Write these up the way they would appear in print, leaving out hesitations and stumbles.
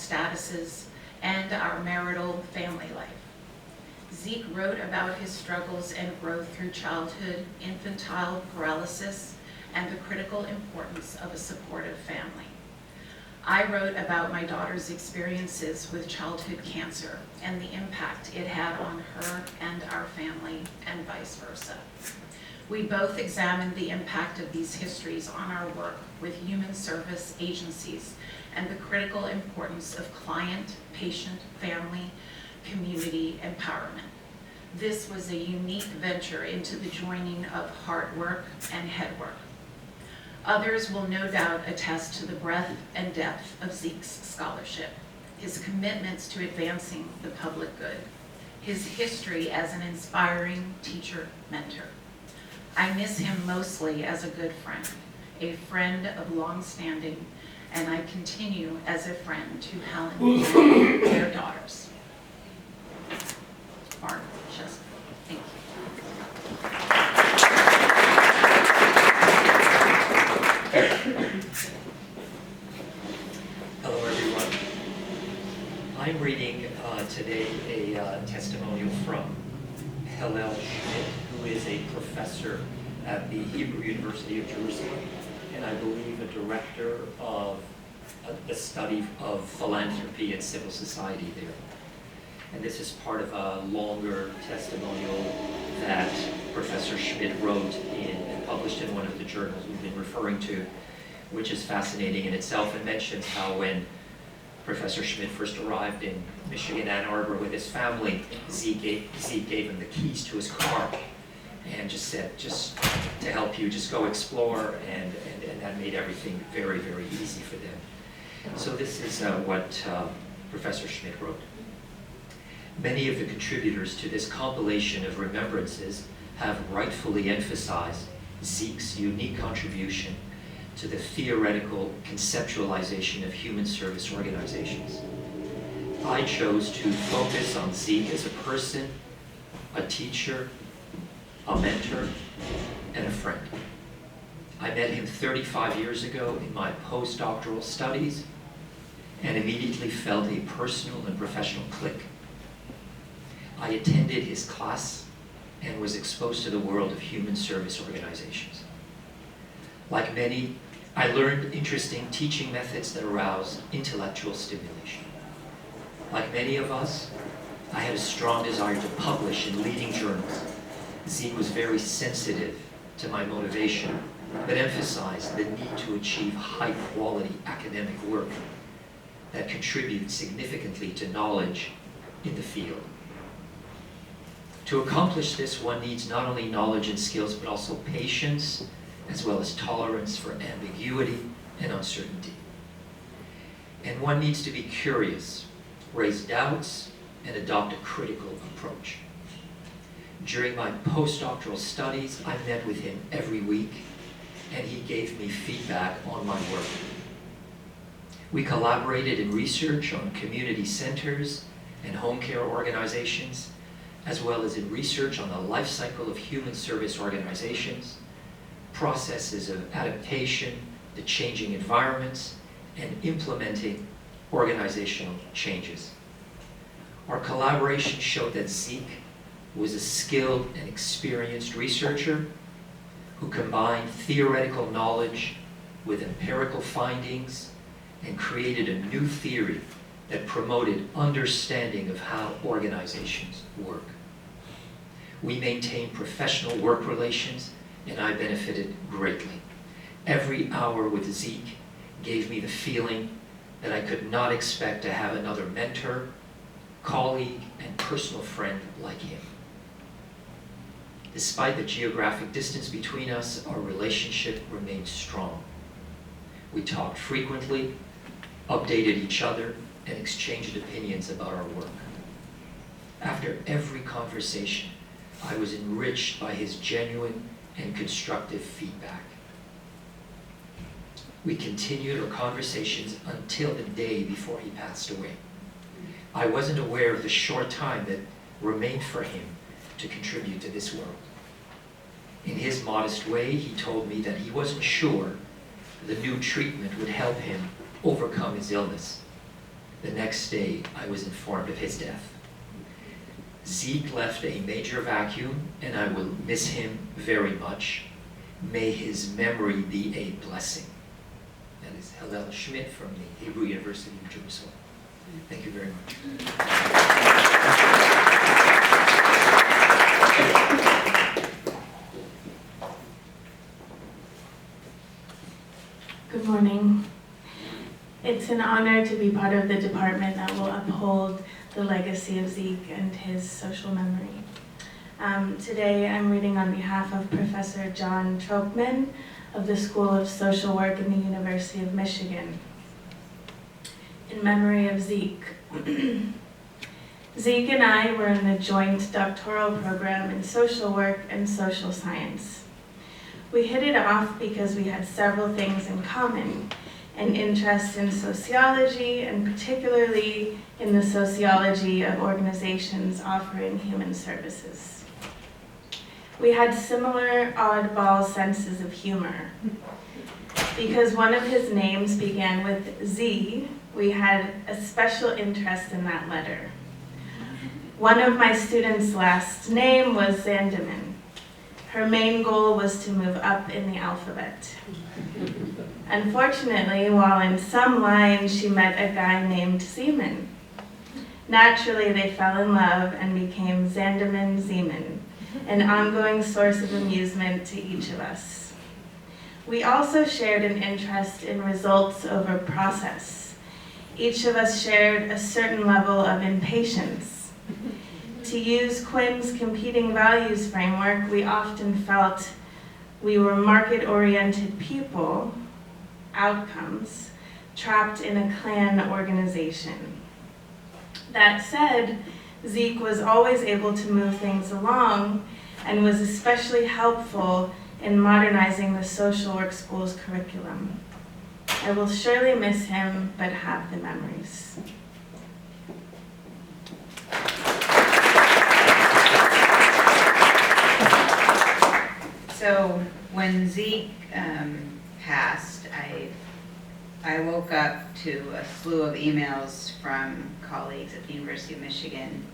statuses, and our marital family life. Zeke wrote about his struggles and growth through childhood, infantile paralysis, and the critical importance of a supportive family. I wrote about my daughter's experiences with childhood cancer and the impact it had on her and our family, and vice versa. We both examined the impact of these histories on our work with human service agencies and the critical importance of client, patient, family, community empowerment. This was a unique venture into the joining of heart work and head work. Others will no doubt attest to the breadth and depth of Zeke's scholarship, his commitments to advancing the public good, his history as an inspiring teacher mentor. I miss him mostly as a good friend, a friend of long standing, and I continue as a friend to Helen and their daughters. Barb, Jessica, thank you. Hello, everyone. I'm reading today a testimonial from Yeheskel Schmidt, who is a professor at the Hebrew University of Jerusalem, and I believe a director of the study of philanthropy and civil society there. And this is part of a longer testimonial that Professor Schmidt wrote and published in one of the journals we've been referring to, which is fascinating in itself, and mentions how when Professor Schmidt first arrived in Michigan, Ann Arbor with his family, Zeke gave him the keys to his car and just said, just to help you, just go explore, and that made everything very, very easy for them. So this is what Professor Schmidt wrote. Many of the contributors to this compilation of remembrances have rightfully emphasized Zeke's unique contribution to the theoretical conceptualization of human service organizations. I chose to focus on Zeke as a person, a teacher, a mentor, and a friend. I met him 35 years ago in my postdoctoral studies and immediately felt a personal and professional click. I attended his class and was exposed to the world of human service organizations. Like many, I learned interesting teaching methods that aroused intellectual stimulation. Like many of us, I had a strong desire to publish in leading journals. Zeke was very sensitive to my motivation, but emphasized the need to achieve high-quality academic work that contributes significantly to knowledge in the field. To accomplish this, one needs not only knowledge and skills, but also patience, as well as tolerance for ambiguity and uncertainty. And one needs to be curious, raise doubts, and adopt a critical approach. During my postdoctoral studies, I met with him every week, and he gave me feedback on my work. We collaborated in research on community centers and home care organizations, as well as in research on the life cycle of human service organizations, processes of adaptation to changing environments, and implementing organizational changes. Our collaboration showed that Zeke was a skilled and experienced researcher who combined theoretical knowledge with empirical findings and created a new theory that promoted understanding of how organizations work. We maintained professional work relations, and I benefited greatly. Every hour with Zeke gave me the feeling that I could not expect to have another mentor, colleague, and personal friend like him. Despite the geographic distance between us, our relationship remained strong. We talked frequently, updated each other, and exchanged opinions about our work. After every conversation, I was enriched by his genuine and constructive feedback. We continued our conversations until the day before he passed away. I wasn't aware of the short time that remained for him to contribute to this world. In his modest way, he told me that he wasn't sure the new treatment would help him overcome his illness. The next day, I was informed of his death. Zeke left a major vacuum, and I will miss him very much. May his memory be a blessing. That is Hillel Schmidt from the Hebrew University of Jerusalem. Thank you very much. Good morning. It's an honor to be part of the department that will uphold the legacy of Zeke and his social memory. Today I'm reading on behalf of Professor John Tropeman of the School of Social Work in the University of Michigan. In memory of Zeke. Zeke and I were in the joint doctoral program in social work and social science. We hit it off because we had several things in common, an interest in sociology and particularly in the sociology of organizations offering human services. We had similar oddball senses of humor. Because one of his names began with Z, we had a special interest in that letter. One of my students' last name was Zandeman. Her main goal was to move up in the alphabet. Unfortunately, while in some lines, she met a guy named Zeman. Naturally, they fell in love and became Zandeman Zeman, an ongoing source of amusement to each of us. We also shared an interest in results over process. Each of us shared a certain level of impatience. To use Quinn's competing values framework, we often felt we were market-oriented people, outcomes, trapped in a clan organization. That said, Zeke was always able to move things along and was especially helpful in modernizing the social work school's curriculum. I will surely miss him, but have the memories. So when Zeke passed, I woke up to a slew of emails from colleagues at the University of Michigan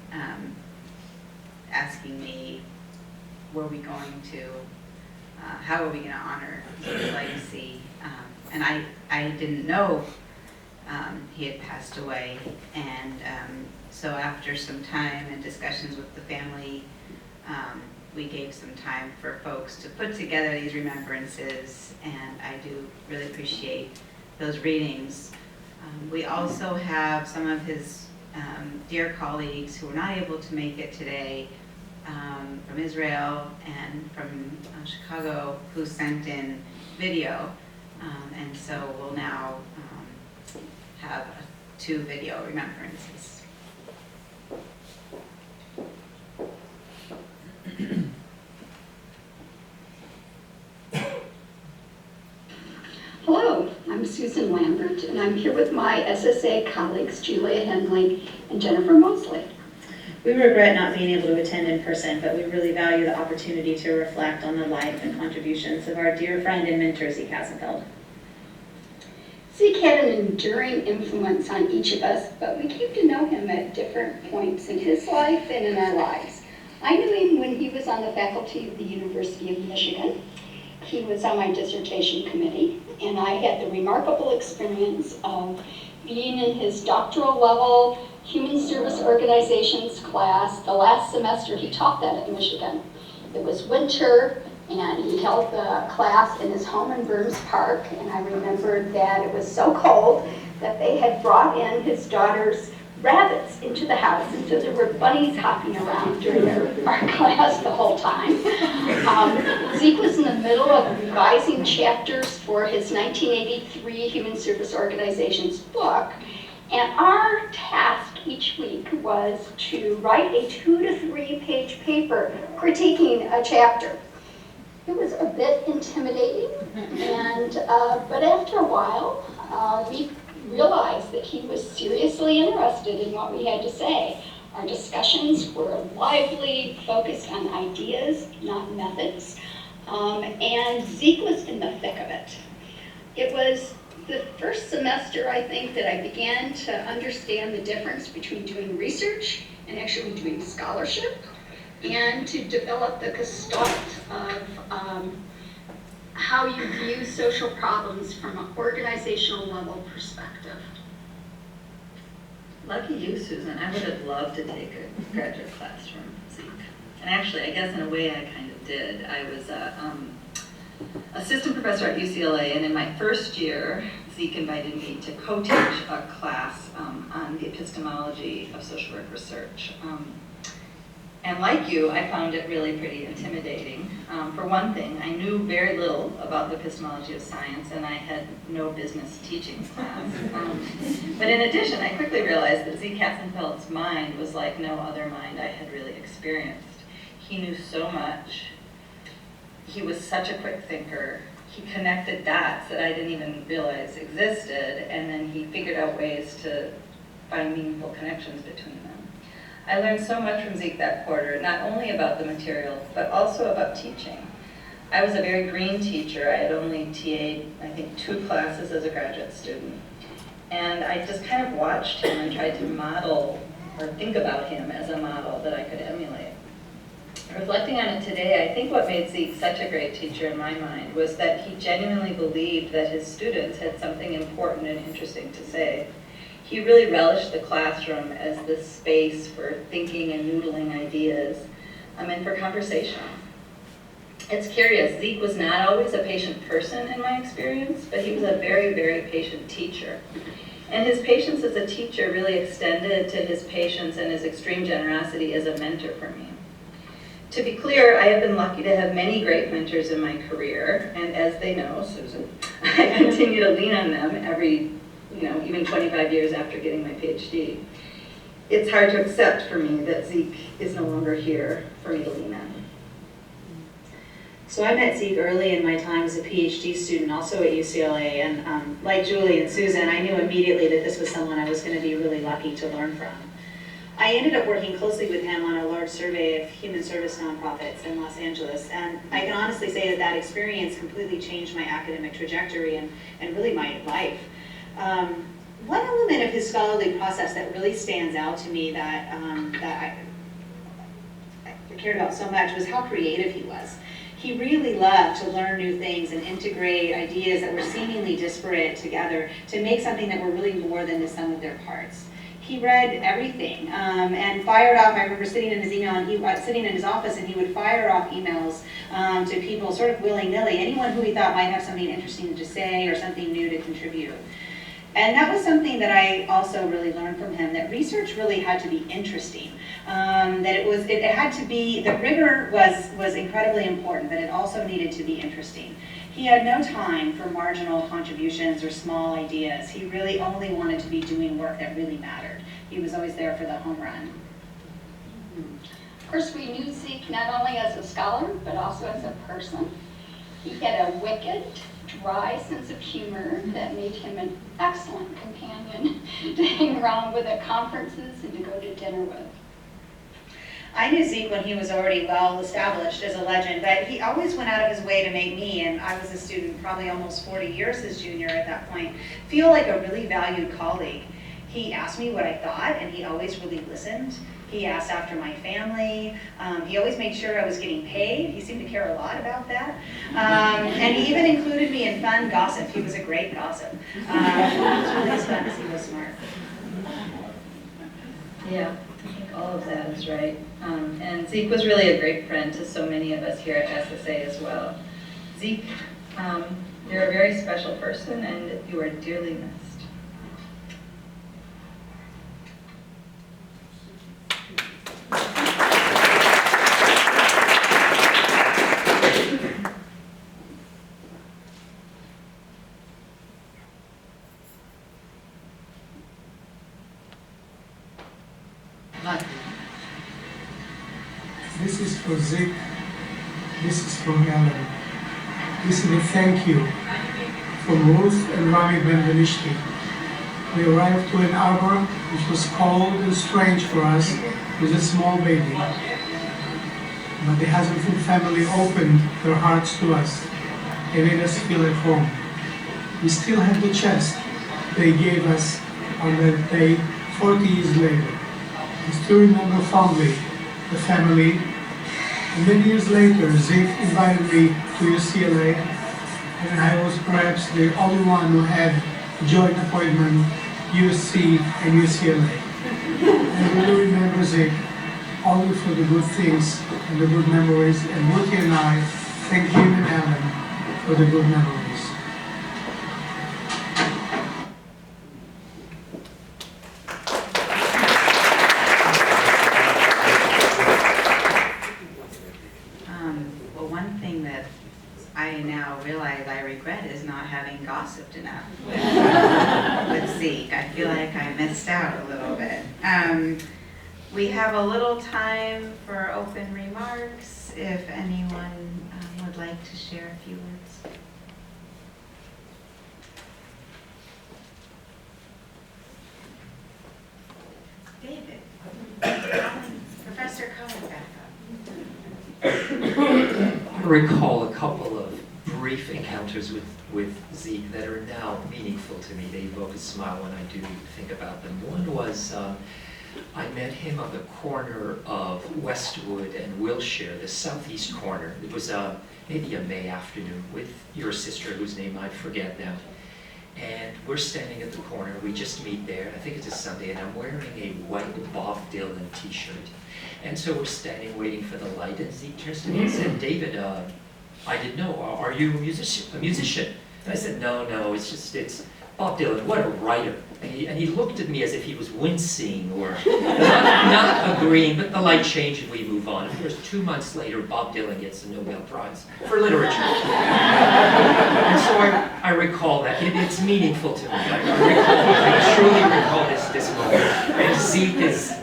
asking me, were we going to, how are we going to honor his legacy? And I didn't know he had passed away. And so after some time and discussions with the family, we gave some time for folks to put together these remembrances, and I do really appreciate those readings. We also have some of his dear colleagues who were not able to make it today from Israel and from Chicago who sent in video, and so we'll now have 2 video remembrances. Hello, I'm Susan Lambert, and I'm here with my SSA colleagues Julia Henley and Jennifer Mosley. We regret not being able to attend in person, but we really value the opportunity to reflect on the life and contributions of our dear friend and mentor, Zeke Hasenfeld. Zeke had an enduring influence on each of us, but we came to know him at different points in his life and in our lives. I knew him when he was on the faculty of the University of Michigan. He was on my dissertation committee, and I had the remarkable experience of being in his doctoral level human service organizations class the last semester he taught that at Michigan. It was winter, and he held the class in his home in Burns Park, and I remembered that it was so cold that they had brought in his daughter's rabbits into the house, and so there were bunnies hopping around during our class the whole time. Zeke was in the middle of revising chapters for his 1983 Human Service Organizations book, and our task each week was to write a 2 to 3 page paper critiquing a chapter. It was a bit intimidating, and but after a while, we realized that he was seriously interested in what we had to say. Our discussions were lively, focused on ideas, not methods, and Zeke was in the thick of it. It was The first semester, I think that I began to understand the difference between doing research and actually doing scholarship, and to develop the gestalt of how you view social problems from an organizational level perspective. Lucky you, Susan. I would have loved to take a graduate class from Zeke. And actually, I guess in a way I kind of did. I was assistant professor at UCLA, and in my first year, Zeke invited me to co-teach a class on the epistemology of social work research. And like you, I found it really pretty intimidating. For one thing, I knew very little about the epistemology of science, and I had no business teaching the class. But in addition, I quickly realized that Zeke Hasenfeld's mind was like no other mind I had really experienced. He knew so much. He was such a quick thinker. He connected dots that I didn't even realize existed, and then he figured out ways to find meaningful connections between them. I learned so much from Zeke that quarter, not only about the material, but also about teaching. I was a very green teacher. I had only TA'd, I think, 2 classes as a graduate student. And I just kind of watched him and tried to model or think about him as a model that I could emulate. Reflecting on it today, I think what made Zeke such a great teacher in my mind was that he genuinely believed that his students had something important and interesting to say. He really relished the classroom as this space for thinking and noodling ideas, and for conversation. It's curious, Zeke was not always a patient person in my experience, but he was a very, very patient teacher. And his patience as a teacher really extended to his patience and his extreme generosity as a mentor for me. To be clear, I have been lucky to have many great mentors in my career, and as they know, Susan, I continue to lean on them even 25 years after getting my PhD. It's hard to accept for me that Zeke is no longer here for me to lean on. So I met Zeke early in my time as a PhD student, also at UCLA, and like Julie and Susan, I knew immediately that this was someone I was going to be really lucky to learn from. I ended up working closely with him on a large survey of human service nonprofits in Los Angeles, and I can honestly say that that experience completely changed my academic trajectory and really my life. One element of his scholarly process that really stands out to me that I cared about so much was how creative he was. He really loved to learn new things and integrate ideas that were seemingly disparate together to make something that were really more than the sum of their parts. He read everything and fired off. I remember sitting in his office, and he would fire off emails to people sort of willy-nilly, anyone who he thought might have something interesting to say or something new to contribute. And that was something that I also really learned from him, that research really had to be interesting. That it had to be, the rigor was incredibly important, but it also needed to be interesting. He had no time for marginal contributions or small ideas. He really only wanted to be doing work that really mattered. He was always there for the home run. Of course, we knew Zeke not only as a scholar, but also as a person. He had a wicked, dry sense of humor that made him an excellent companion to hang around with at conferences and to go to dinner with. I knew Zeke when he was already well established as a legend, but he always went out of his way to make me, and I was a student probably almost 40 years his junior at that point, feel like a really valued colleague. He asked me what I thought, and he always really listened. He asked after my family. He always made sure I was getting paid. He seemed to care a lot about that. And he even included me in fun gossip. He was a great gossip. It was really fun because he was smart. Yeah, I think all of that is right. And Zeke was really a great friend to so many of us here at SSA as well. Zeke, you're a very special person, and you are dearly missed. This is for Zeke. This is from Ellen. This is a thank you from Ruth and Rami Benvenishti. We arrived to Ann Arbor, which was cold and strange for us with a small baby. But the Hasenfeld family opened their hearts to us. They made us feel at home. we still have the chest they gave us on that day 40 years later. I still remember fondly the family. And many years later, Zeke invited me to UCLA, and I was perhaps the only one who had joint appointment, USC and UCLA. I really remember Zeke only for the good things and the good memories, and Woody and I thank him and Alan for the good memories. Well, one thing that I now realize I regret is not having gossiped enough with Zeke. I feel like I missed out a little bit. We have a little time for open remarks, if anyone would like to share a few words. David, Professor Cohen back up. I recall a couple of brief encounters with Zeke that are now meaningful to me. They evoke a smile when I do think about them. One was I met him on the corner of Westwood and Wilshire, the southeast corner. It was maybe a May afternoon with your sister, whose name I forget now. And we're standing at the corner. We just meet there. I think it's a Sunday, and I'm wearing a white Bob Dylan t-shirt. And so we're standing waiting for the light, and Zeke turns to me and said, "David, I didn't know, are you a musician? And I said, no, it's Bob Dylan, what a writer." And he looked at me as if he was wincing or not agreeing, but the light changed and we move on. Of course, 2 months later, Bob Dylan gets the Nobel Prize for literature. And so I recall that. It's meaningful to me. I truly recall this moment. And Zeke is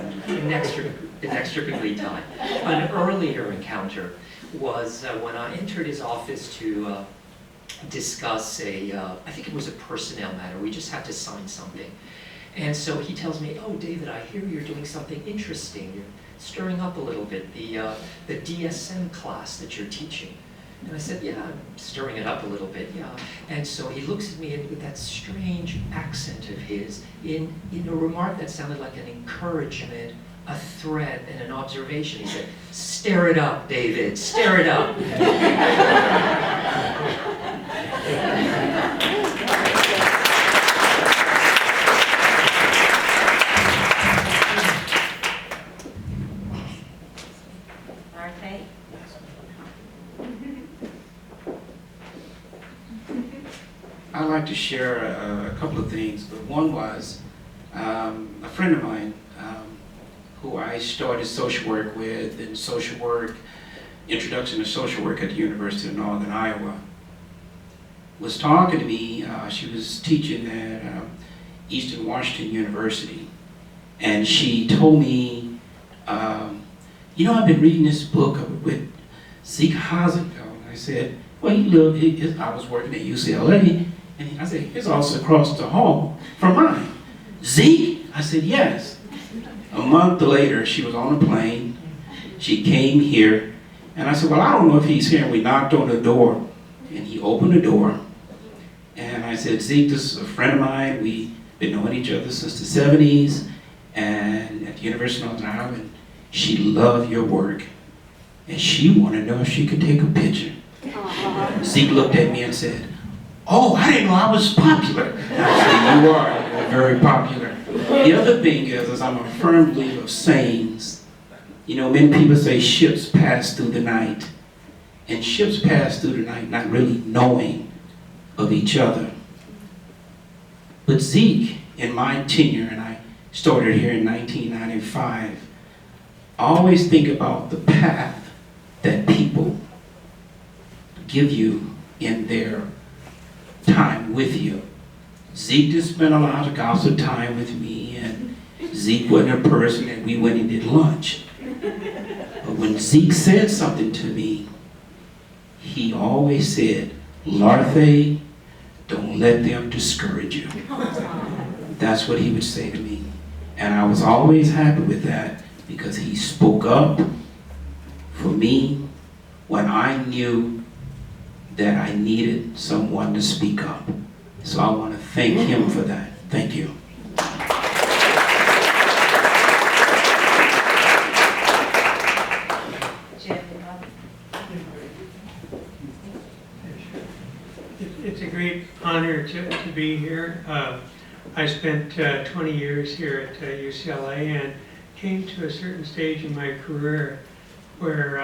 inextricably tied. An earlier encounter was when I entered his office to discuss I think it was a personnel matter. We just had to sign something. And so he tells me, "Oh, David, I hear you're doing something interesting. You're stirring up a little bit, the DSM class that you're teaching." And I said, "Yeah, I'm stirring it up a little bit, yeah." And so he looks at me with that strange accent of his in a remark that sounded like an encouragement, a threat, and an observation. He said, "Stir it up, David, stir it up." Marthe? I'd like to share a couple of things, but one was a friend of mine who I started social work with, and introduction to social work at the University of Northern Iowa, was talking to me. She was teaching at Eastern Washington University, and she told me, I've been reading this book with Zeke Hasenfeld. I said, "Well, I was working at UCLA, and I said, he's also across the hall from mine." "Zeke?" I said, "Yes." A month later, she was on a plane. She came here, and I said, "Well, I don't know if he's here." And we knocked on the door, and he opened the door. And I said, "Zeke, this is a friend of mine. We've been knowing each other since the 70s, and at the University of Northern Iowa, and she loved your work. And she wanted to know if she could take a picture." Zeke looked at me and said, "Oh, I didn't know I was popular." And I said, "You are. You're very popular." The other thing is I'm a firm believer of sayings. Many people say ships pass through the night. And ships pass through the night not really knowing of each other. But Zeke, in my tenure, and I started here in 1995, I always think about the path that people give you in their time with you. Zeke just spent a lot of gossip time with me, and Zeke wasn't a person that we went and did lunch. But when Zeke said something to me, he always said, "Larthe, don't let them discourage you." That's what he would say to me. And I was always happy with that, because he spoke up for me when I knew that I needed someone to speak up. So I want to thank him for that. Thank you. It's a great honor to be here. I spent 20 years here at UCLA and came to a certain stage in my career where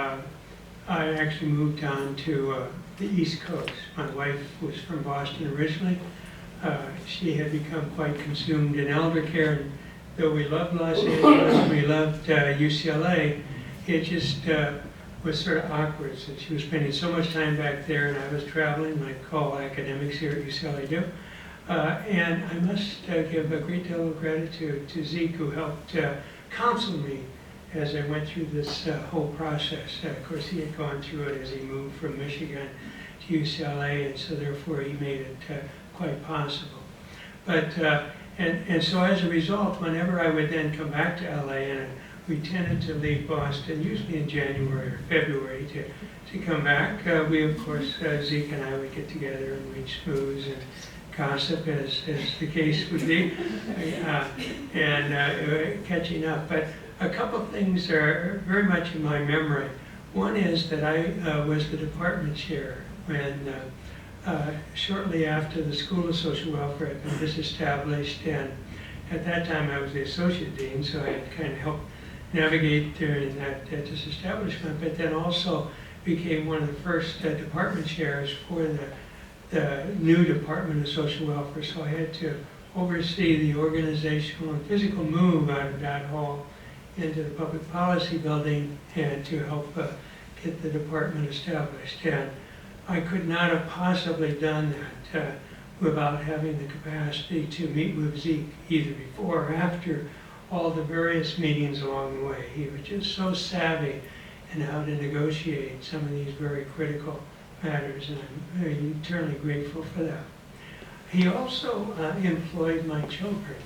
I actually moved on to the East Coast. My wife was from Boston originally. She had become quite consumed in elder care, and though we loved Los Angeles, we loved UCLA, it just was sort of awkward since she was spending so much time back there and I was traveling like all academics here at UCLA do. And I must give a great deal of gratitude to Zeke, who helped counsel me as I went through this whole process. Of course, he had gone through it as he moved from Michigan to UCLA, and so therefore he made it quite possible. But and so as a result, whenever I would then come back to LA, and we tended to leave Boston usually in January or February to come back, we of course, Zeke and I would get together and we'd schmooze and gossip, as the case would be, and catching up. But a couple of things are very much in my memory. One is that I was the department chair when shortly after the School of Social Welfare had been disestablished, and at that time I was the associate dean, so I had kind of helped navigate during that disestablishment, but then also became one of the first department chairs for the new Department of Social Welfare, so I had to oversee the organizational and physical move out of that hall into the Public Policy Building and to help get the department established. And I could not have possibly done that without having the capacity to meet with Zeke either before or after all the various meetings along the way. He was just so savvy in how to negotiate some of these very critical matters, and I'm very eternally grateful for that. He also employed my children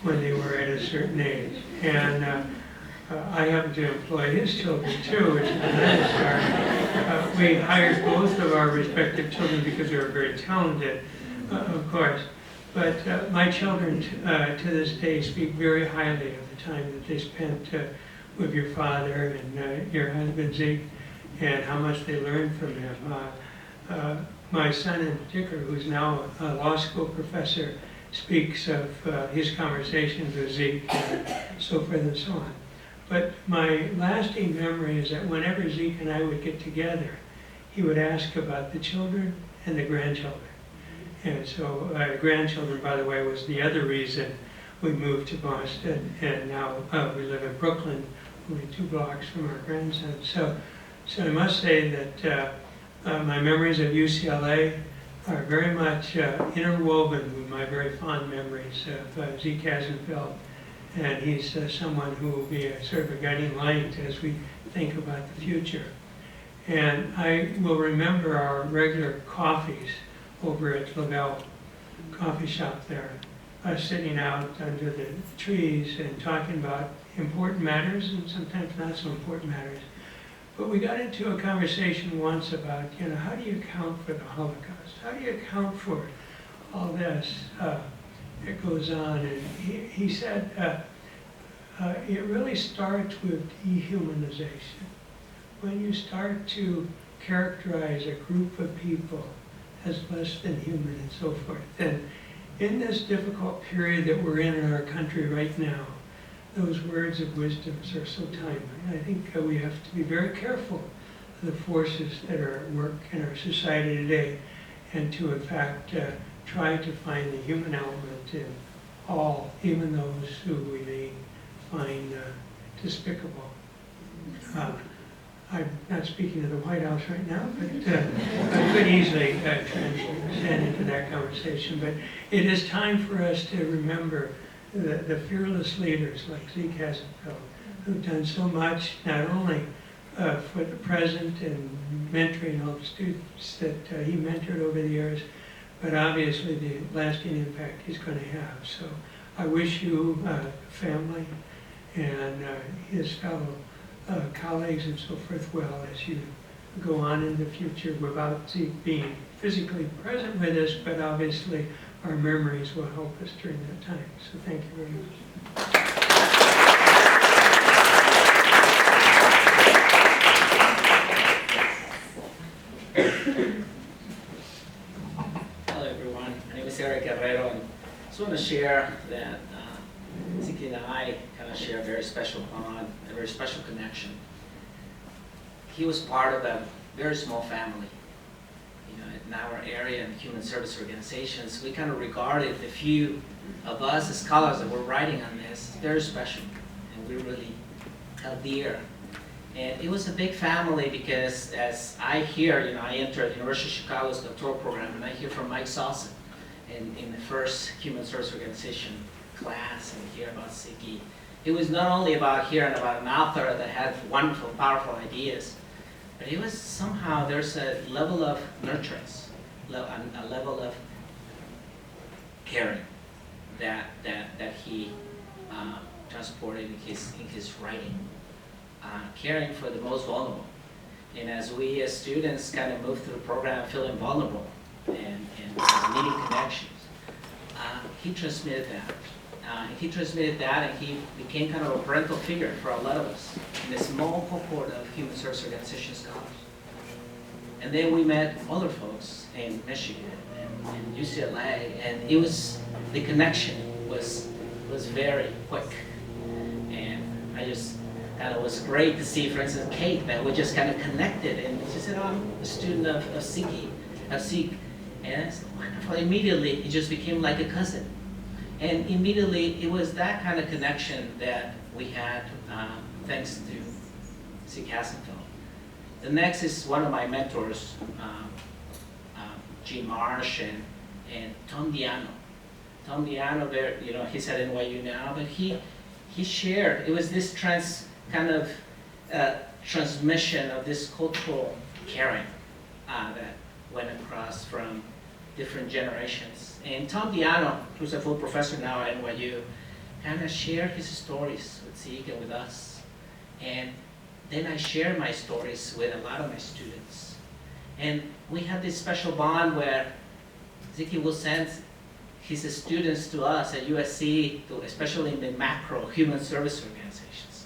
when they were at a certain age, and I happened to employ his children too, which is another story. We hired both of our respective children because they were very talented, of course. But my children to this day speak very highly of the time that they spent with your father and your husband Zeke, and how much they learned from him. My son in particular, who's now a law school professor, speaks of his conversations with Zeke and so forth and so on. But my lasting memory is that whenever Zeke and I would get together, he would ask about the children and the grandchildren. And so grandchildren, by the way, was the other reason we moved to Boston, and now we live in Brooklyn, only 2 blocks from our grandson. So I must say that my memories of UCLA are very much interwoven with my very fond memories of Zeke Hasenfeld. And he's someone who will be a sort of a guiding light as we think about the future. And I will remember our regular coffees over at Lavelle Coffee Shop there, sitting out under the trees and talking about important matters and sometimes not so important matters. But we got into a conversation once about, how do you account for the Holocaust? How do you account for all this that goes on? And he said, it really starts with dehumanization. When you start to characterize a group of people as less than human and so forth. And in this difficult period that we're in our country right now, those words of wisdom are so timely. I think we have to be very careful of the forces that are at work in our society today, and to in fact try to find the human element in all, even those who we may find despicable. I'm not speaking to the White House right now, but I could easily transcend into that conversation. But it is time for us to remember the fearless leaders like Zeke Hasenfeld, who've done so much, not only for the present and mentoring all the students that he mentored over the years, but obviously the lasting impact he's going to have. So I wish you, family, and his fellow colleagues and so forth well as you go on in the future without Zeke being physically present with us, but obviously our memories will help us during that time. So thank you very much. Hello everyone, my name is Eric Guerrero, and I just want to share that Zeke and I kind of share a very special bond, a very special connection. He was part of a very small family. You know, in our area in human service organizations, we kind of regarded the few of us as scholars that were writing on this as very special, and we really held dear. And it was a big family because as I hear, you know, I entered the University of Chicago's doctoral program, and I hear from Mike Salsa in the first human service organization class, and hear about Zeke. It was not only about hearing about an author that had wonderful, powerful ideas, but it was somehow, there's a level of nurturance, a level of caring that he transported in his writing. Caring for the most vulnerable. And as we as students kind of move through the program feeling vulnerable and needing connections, he transmitted that. He transmitted that, and he became kind of a parental figure for a lot of us in a small cohort of human service organization scholars. And then we met other folks in Michigan and UCLA, and it was, the connection was very quick. And I just, and it was great to see, for instance, Kate, that we just kind of connected, and she said, oh, I'm a student of Zeke. And I said, wonderful. Immediately, it just became like a cousin. And immediately, it was that kind of connection that we had, thanks to Zeke Hasenfeld. The next is one of my mentors, Gene Marsh and Tom Diano. Tom Diano, there, you know, he's at NYU now, but he shared, it was this kind of transmission of this cultural caring that went across from different generations. And Tom Diano, who's a full professor now at NYU, kind of shared his stories with Zeke and with us. And then I shared my stories with a lot of my students. And we had this special bond where Zeke will send his students to us at USC, especially in the macro human service organizations.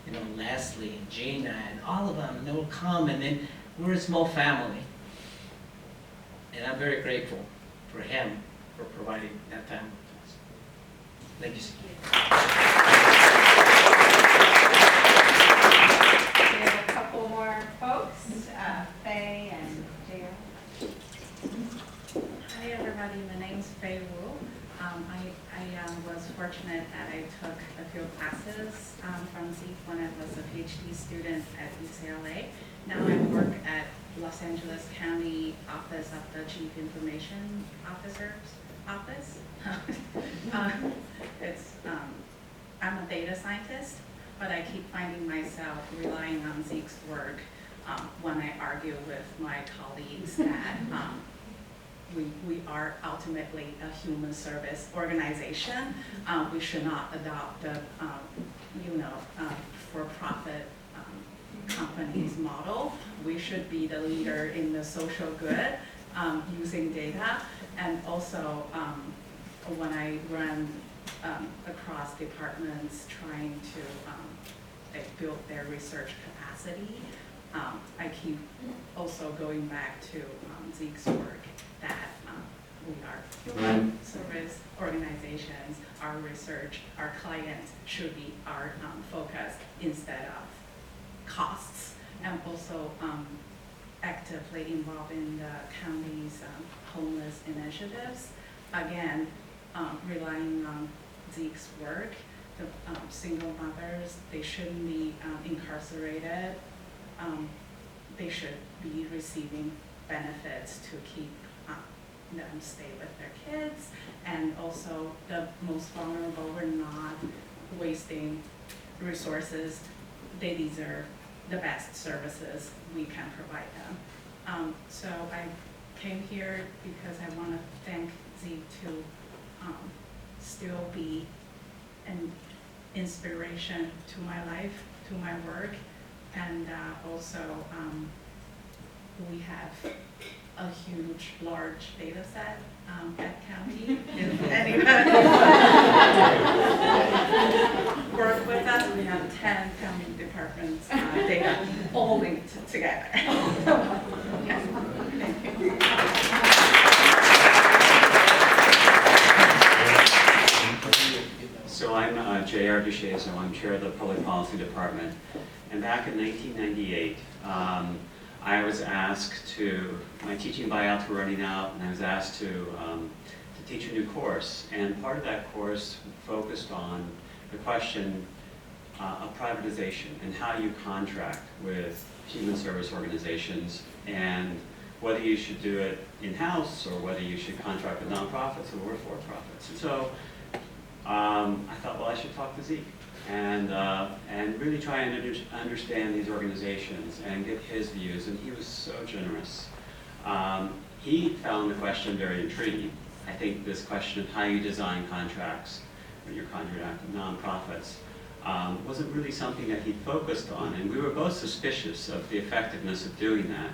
You know, Leslie and Gina and all of them, and they will come, and then we're a small family. And I'm very grateful for him for providing that family to us. Thank you, Zeke. We have a couple more folks, Faye and J.R. Hi everybody, my name's Faye Wu. I was fortunate that I took a few classes from Zeke when I was a PhD student at UCLA. Now I work at Los Angeles County Office of the Chief Information Officer's Office. I'm a data scientist, but I keep finding myself relying on Zeke's work when I argue with my colleagues that we are ultimately a human service organization. We should not adopt the for-profit companies model. We should be the leader in the social good using data. And also, when I run across departments trying to build their research capacity, I keep also going back to Zeke's work that we are human service organizations, our research, our clients should be our focus instead of costs, and also actively involved in the county's homeless initiatives. Again, relying on Zeke's work, the single mothers, they shouldn't be incarcerated. They should be receiving benefits to keep them stay with their kids, and also the most vulnerable, we're not wasting resources. They deserve the best services we can provide them. So I came here because I want to thank Zeke to still be an inspiration to my life, to my work, and also we have a huge, large data set at county. If anyone work with us, we have 10 county departments data all linked together. Yes. Thank you. So I'm J.R. DeShazo. I'm chair of the Public Policy Department. And back in 1998, I was asked to, my teaching buyouts were running out, and I was asked to teach a new course. And part of that course focused on the question of privatization and how you contract with human service organizations, and whether you should do it in-house or whether you should contract with nonprofits or for-profits. And so I thought, well, I should talk to Zeke and really try and understand these organizations and get his views, and he was so generous. He found the question very intriguing. I think this question of how you design contracts when you're contracting with nonprofits wasn't really something that he focused on, and we were both suspicious of the effectiveness of doing that.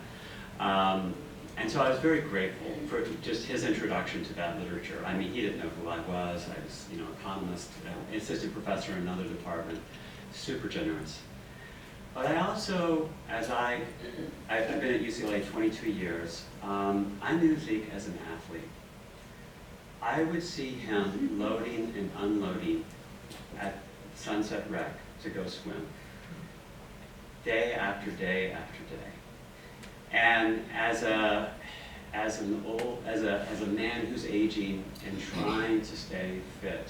And so I was very grateful for just his introduction to that literature. I mean, he didn't know who I was. I was, economist, assistant professor in another department, super generous. But I also, I've been at UCLA 22 years, I knew Zeke as an athlete. I would see him loading and unloading at Sunset Rec to go swim, day after day after day. And as a man who's aging and trying to stay fit,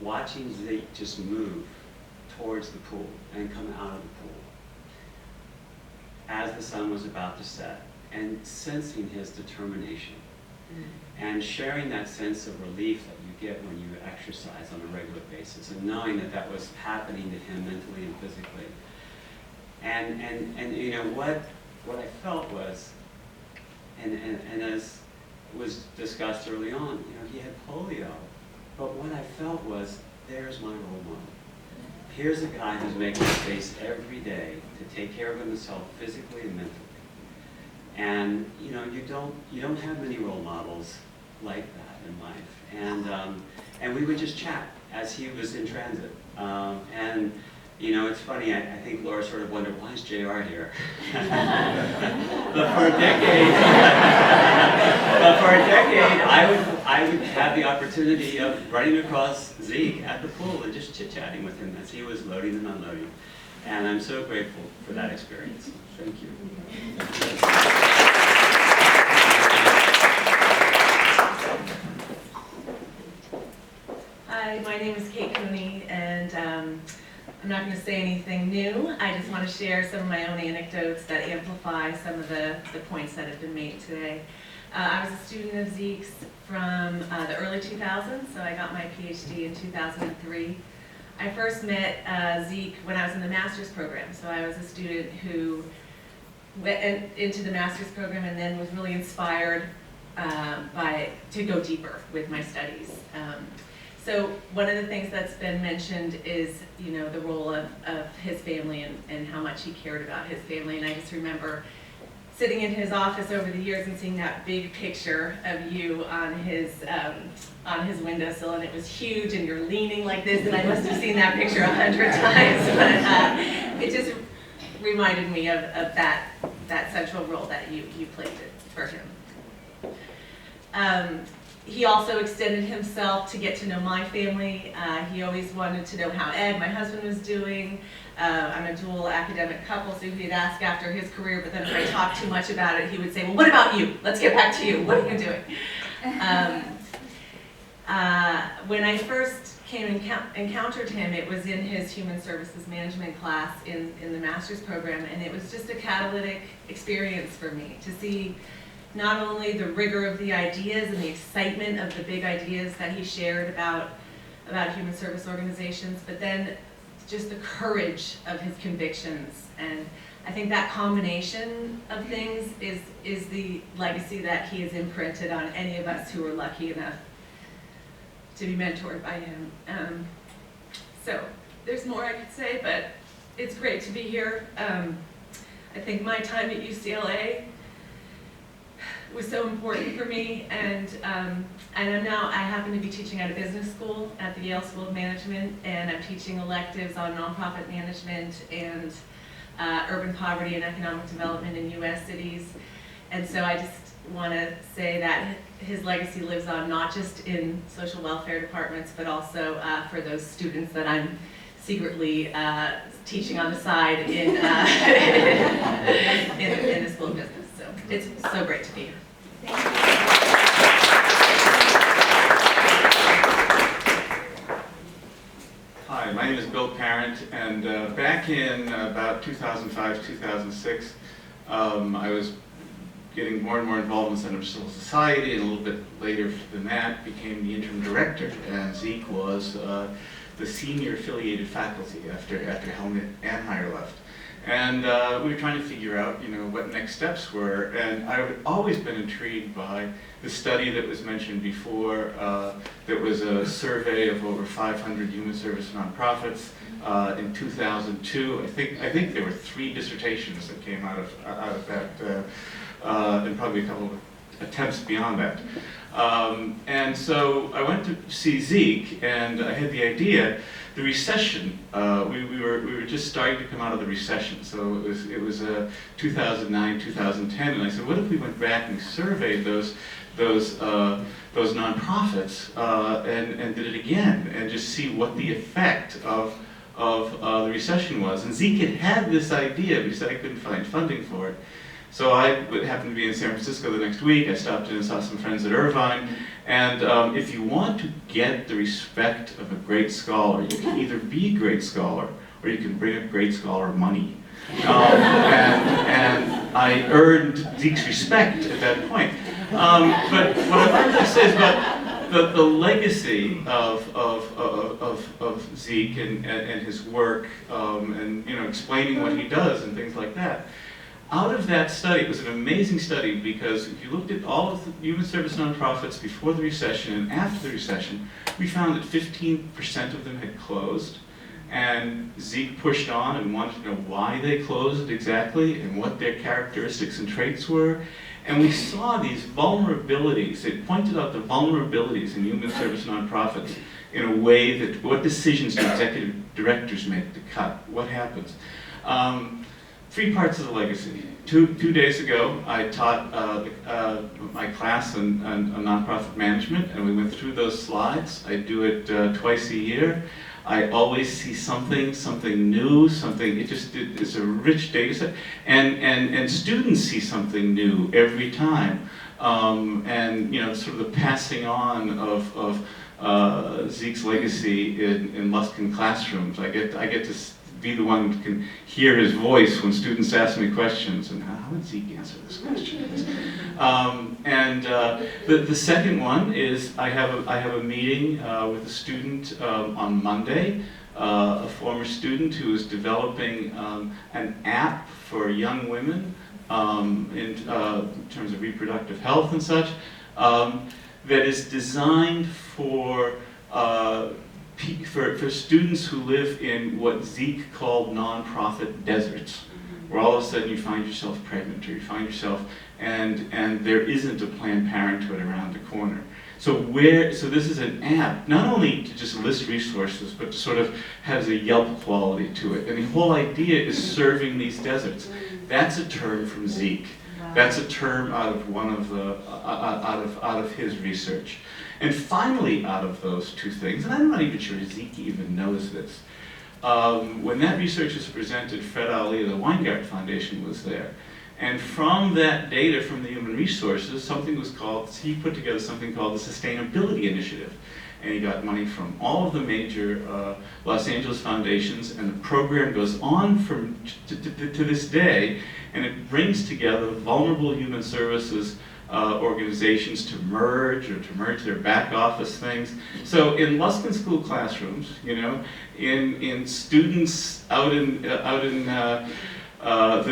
watching Zeke just move towards the pool and come out of the pool as the sun was about to set, and sensing his determination, and sharing that sense of relief that you get when you exercise on a regular basis, and knowing that that was happening to him mentally and physically. And what I felt was, and as was discussed early on, he had polio, but what I felt was, there's my role model. Here's a guy who's making space every day to take care of himself physically and mentally. And you don't have many role models like that in life. And we would just chat as he was in transit. It's funny, I think Laura sort of wondered, why is JR here? But for a decade, I would have the opportunity of running across Zeke at the pool and just chit-chatting with him as he was loading and unloading. And I'm so grateful for that experience. Thank you. Hi, my name is Kate Cooney, and I'm not going to say anything new. I just want to share some of my own anecdotes that amplify some of the points that have been made today. I was a student of Zeke's from the early 2000s, so I got my PhD in 2003. I first met Zeke when I was in the master's program, so I was a student who went into the master's program and then was really inspired to go deeper with my studies. So one of the things that's been mentioned is, the role of his family and how much he cared about his family. And I just remember sitting in his office over the years and seeing that big picture of you on his windowsill, and it was huge, and you're leaning like this, and I must have seen that picture 100 times. But it just reminded me of that central role that you played for him. He also extended himself to get to know my family. He always wanted to know how Ed, my husband, was doing. I'm a dual academic couple, so he'd ask after his career, but then if I talked too much about it, he would say, well, what about you? Let's get back to you. What are you doing? When I first came and encountered him, it was in his human services management class in the master's program, and it was just a catalytic experience for me to see not only the rigor of the ideas and the excitement of the big ideas that he shared about human service organizations, but then just the courage of his convictions. And I think that combination of things is the legacy that he has imprinted on any of us who are lucky enough to be mentored by him. So there's more I could say, but it's great to be here. I think my time at UCLA was so important for me, and I happen to be teaching at a business school at the Yale School of Management, and I'm teaching electives on nonprofit management and urban poverty and economic development in U.S. cities. And so I just want to say that his legacy lives on not just in social welfare departments, but also for those students that I'm secretly teaching on the side in the School of Business. So it's so great to be here. Hi, my name is Bill Parent, and back in about 2005, 2006, I was getting more and more involved in the Center for Civil Society, and a little bit later than that became the interim director, and Zeke was the senior affiliated faculty after Helmut Anheier left. And we were trying to figure out, what next steps were, and I've always been intrigued by the study that was mentioned before. That was a survey of over 500 human service nonprofits in 2002. I think there were 3 dissertations that came out of that, and probably a couple of attempts beyond that. And so I went to see Zeke, and I had the idea. The recession, we were just starting to come out of the recession, so it was 2009, 2010, and I said, what if we went back and surveyed those nonprofits and did it again, and just see what the effect of the recession was. And Zeke had this idea, but he said I couldn't find funding for it. So I happened to be in San Francisco the next week. I stopped in and saw some friends at Irvine. And if you want to get the respect of a great scholar, you can either be a great scholar or you can bring a great scholar money. And I earned Zeke's respect at that point. But what I wanted to say is about the legacy of Zeke and his work, and explaining what he does and things like that. Out of that study, it was an amazing study, because if you looked at all of the human service nonprofits before the recession and after the recession, we found that 15% of them had closed. And Zeke pushed on and wanted to know why they closed exactly and what their characteristics and traits were. And we saw these vulnerabilities. It pointed out the vulnerabilities in human service nonprofits in a way that, what decisions do executive directors make to cut? What happens? 3 parts of the legacy. Two days ago, I taught my class on nonprofit management, and we went through those slides. I do it twice a year. I always see something new, it's a rich data set, and students see something new every time. And sort of the passing on of Zeke's legacy in Luskin classrooms. I get to be the one who can hear his voice when students ask me questions, and how would Zeke answer this question? The second one is I have a meeting with a student on Monday, a former student who is developing an app for young women in terms of reproductive health and such, that is designed for students who live in what Zeke called nonprofit deserts, where all of a sudden you find yourself pregnant, or you find yourself, and there isn't a Planned Parenthood around the corner. So this is an app, not only to just list resources, but to sort of has a Yelp quality to it. And the whole idea is serving these deserts. That's a term from Zeke. Wow. That's a term out of one of the out of his research. And finally, out of those 2 things, and I'm not even sure Zeke even knows this, when that research was presented, Fred Ali of the Weingart Foundation was there. And from that data from the human resources, he put together something called the Sustainability Initiative. And he got money from all of the major Los Angeles foundations, and the program goes on to this day, and it brings together vulnerable human services organizations to merge their back office things. So in Luskin school classrooms, in students out in the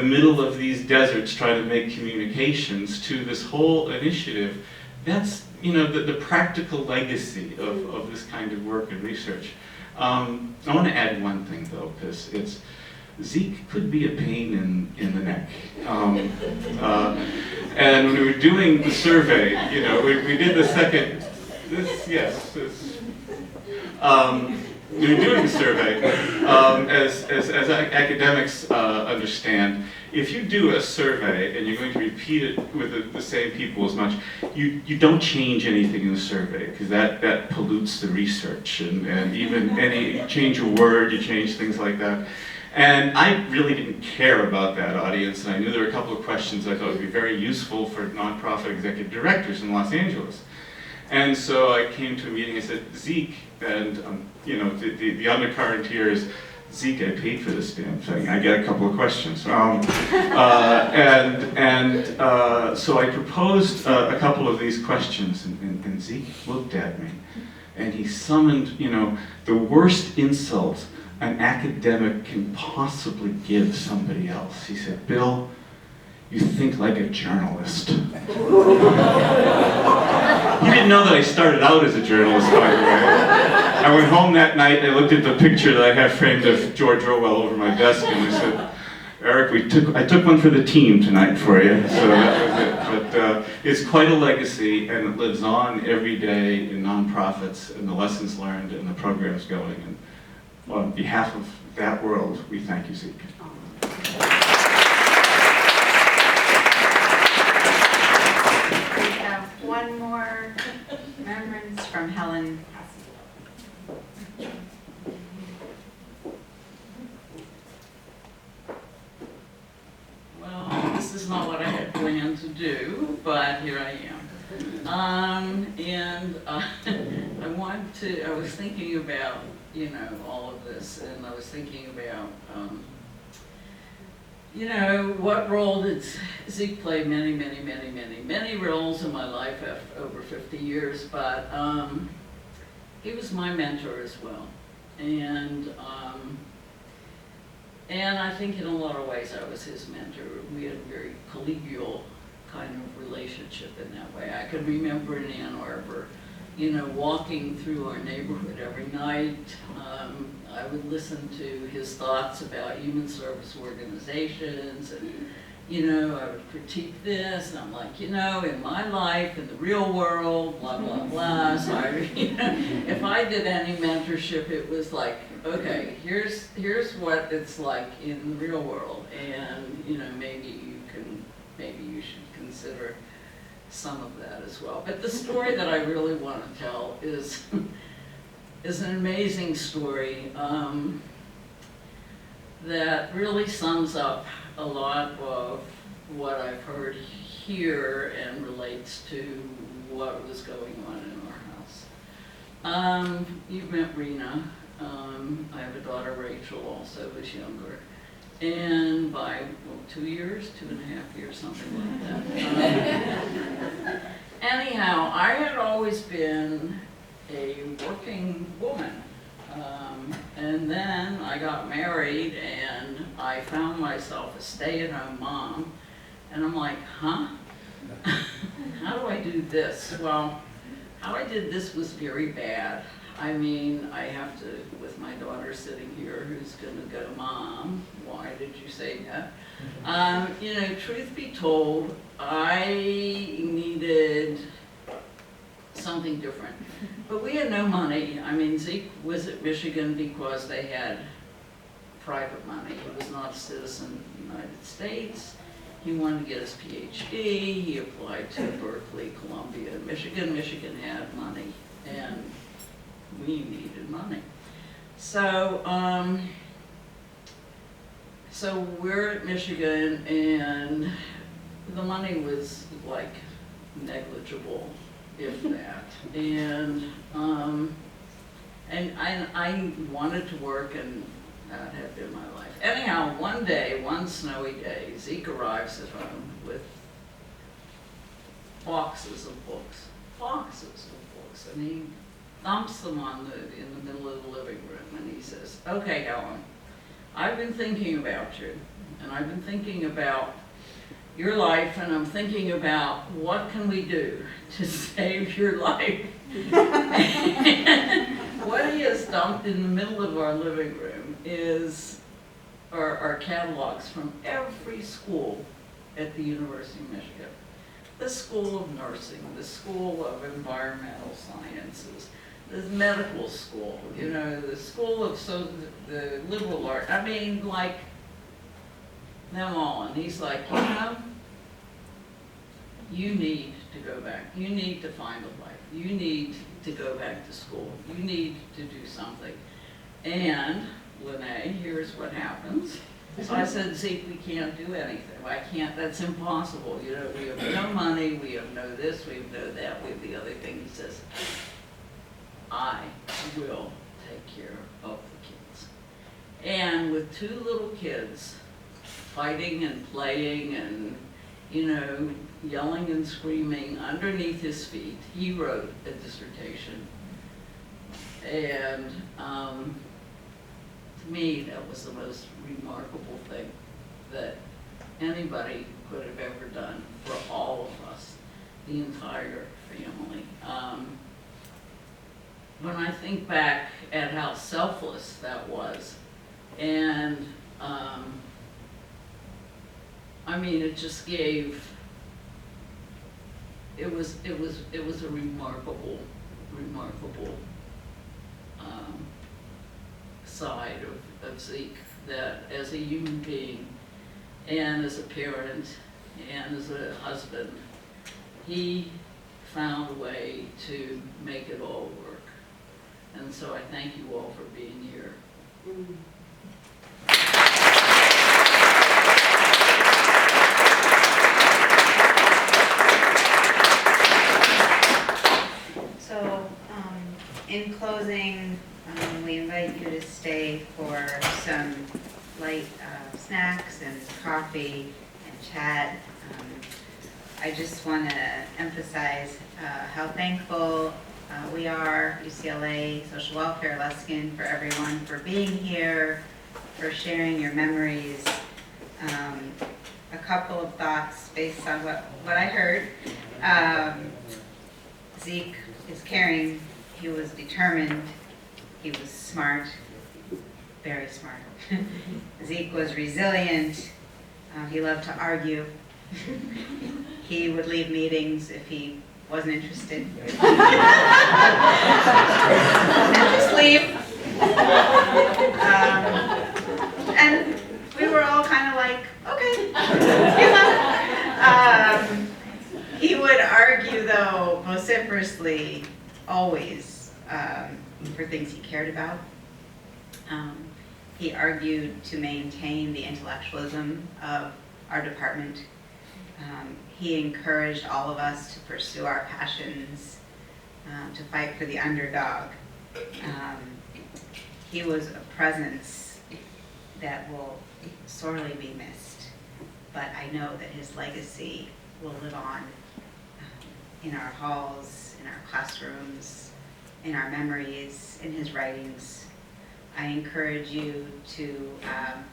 middle of these deserts trying to make communications, to this whole initiative, that's the practical legacy of this kind of work and research. I want to add one thing though, because it's Zeke could be a pain in the neck. And when we were doing the survey, you know, we did the second, we were doing the survey, as academics understand, if you do a survey and you're going to repeat it with the same people as much, you don't change anything in the survey, because that pollutes the research, and even you change a word, you change things like that. And I really didn't care about that audience, and I knew there were a couple of questions I thought would be very useful for nonprofit executive directors in Los Angeles. And so I came to a meeting and said, Zeke, and you know, the undercurrent here is, Zeke, I paid for this damn thing. I get a couple of questions. So I proposed a couple of these questions, and Zeke looked at me, and he summoned, you know, the worst insult an academic can possibly give somebody else. He said, Bill, you think like a journalist. He didn't know that I started out as a journalist, by the way. I went home that night, I looked at the picture that I have framed of George Orwell over my desk, and I said, Eric, I took one for the team tonight for you, so that was it. But it's quite a legacy, and it lives on every day in nonprofits, and the lessons learned, and the programs going. And on behalf of that world, we thank you, Zeke. We have one more remembrance from Helen. Well, this is not what I had planned to do, but here I am. I was thinking about, you know, all of this, and I was thinking about, you know, what role did Zeke play? Many roles in my life after over 50 years, but he was my mentor as well. And I think in a lot of ways I was his mentor. We had a very collegial kind of relationship in that way. I could remember in Ann Arbor, you know, walking through our neighborhood every night. I would listen to his thoughts about human service organizations, and, you know, I would critique this, and I'm like, you know, in my life, in the real world, blah, blah, blah. So you know, if I did any mentorship, it was like, okay, here's what it's like in the real world, and, you know, maybe you should consider some of that as well. But the story that I really want to tell is an amazing story that really sums up a lot of what I've heard here and relates to what was going on in our house. You've met Rena. I have a daughter, Rachel, also, who's younger. And by 2 years, 2.5 years, something like that. Anyhow, I had always been a working woman. And then I got married, and I found myself a stay-at-home mom. And I'm like, huh? How do I do this? Well, how I did this was very bad. I mean, I have to, with my daughter sitting here who's gonna go, Mom, why did you say that? You know, truth be told, I needed something different. But we had no money. I mean, Zeke was at Michigan because they had private money. He was not a citizen of the United States. He wanted to get his PhD. He applied to Berkeley, Columbia, Michigan. Michigan had money, and we needed money. So, so we're at Michigan, and the money was like negligible, if that. And I wanted to work, and that had been my life. Anyhow, one day, one snowy day, Zeke arrives at home with boxes of books, and he thumps them in the middle of the living room, and he says, okay, Helen, I've been thinking about you, and I've been thinking about your life, and I'm thinking about what can we do to save your life. What he has dumped in the middle of our living room is are catalogs from every school at the University of Michigan. The School of Nursing, the School of Environmental Sciences, the medical school, you know, the School of the liberal arts. I mean, like them all. And he's like, you know, you need to go back. You need to find a life. You need to go back to school. You need to do something. And Lene, here's what happens. So I said, Zeke, we can't do anything. I can't, that's impossible. You know, we have no money, we have no this, we have no that, we have the other thing. He says, I will take care of the kids. And with 2 little kids fighting and playing and, you know, yelling and screaming underneath his feet, he wrote a dissertation. And to me, that was the most remarkable thing that anybody could have ever done for all of us, the entire family. When I think back at how selfless that was, and I mean, it just gave, it was a remarkable side of Zeke, that as a human being and as a parent and as a husband, he found a way to make it all work. And so I thank you all for being here. So, in closing, we invite you to stay for some light snacks and coffee and chat. I just want to emphasize how thankful we are, UCLA Social Welfare Luskin, for everyone for being here, for sharing your memories. A couple of thoughts based on what I heard. Zeke is caring, he was determined, he was smart, very smart. Zeke was resilient, he loved to argue. He would leave meetings if he wasn't interested. And just leave. And we were all kind of like, okay, you know. He would argue, though, vociferously, always, for things he cared about. He argued to maintain the intellectualism of our department. He encouraged all of us to pursue our passions, to fight for the underdog. He was a presence that will sorely be missed, but I know that his legacy will live on in our halls, in our classrooms, in our memories, in his writings. I encourage you to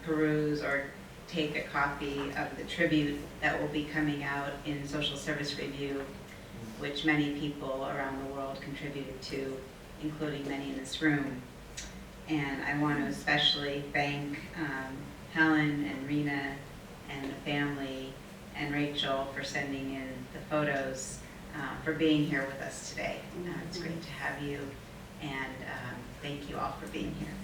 peruse or take a copy of the tribute that will be coming out in Social Service Review, which many people around the world contributed to, including many in this room. And I want to especially thank Helen and Rena and the family and Rachel for sending in the photos, for being here with us today. It's great to have you, and thank you all for being here.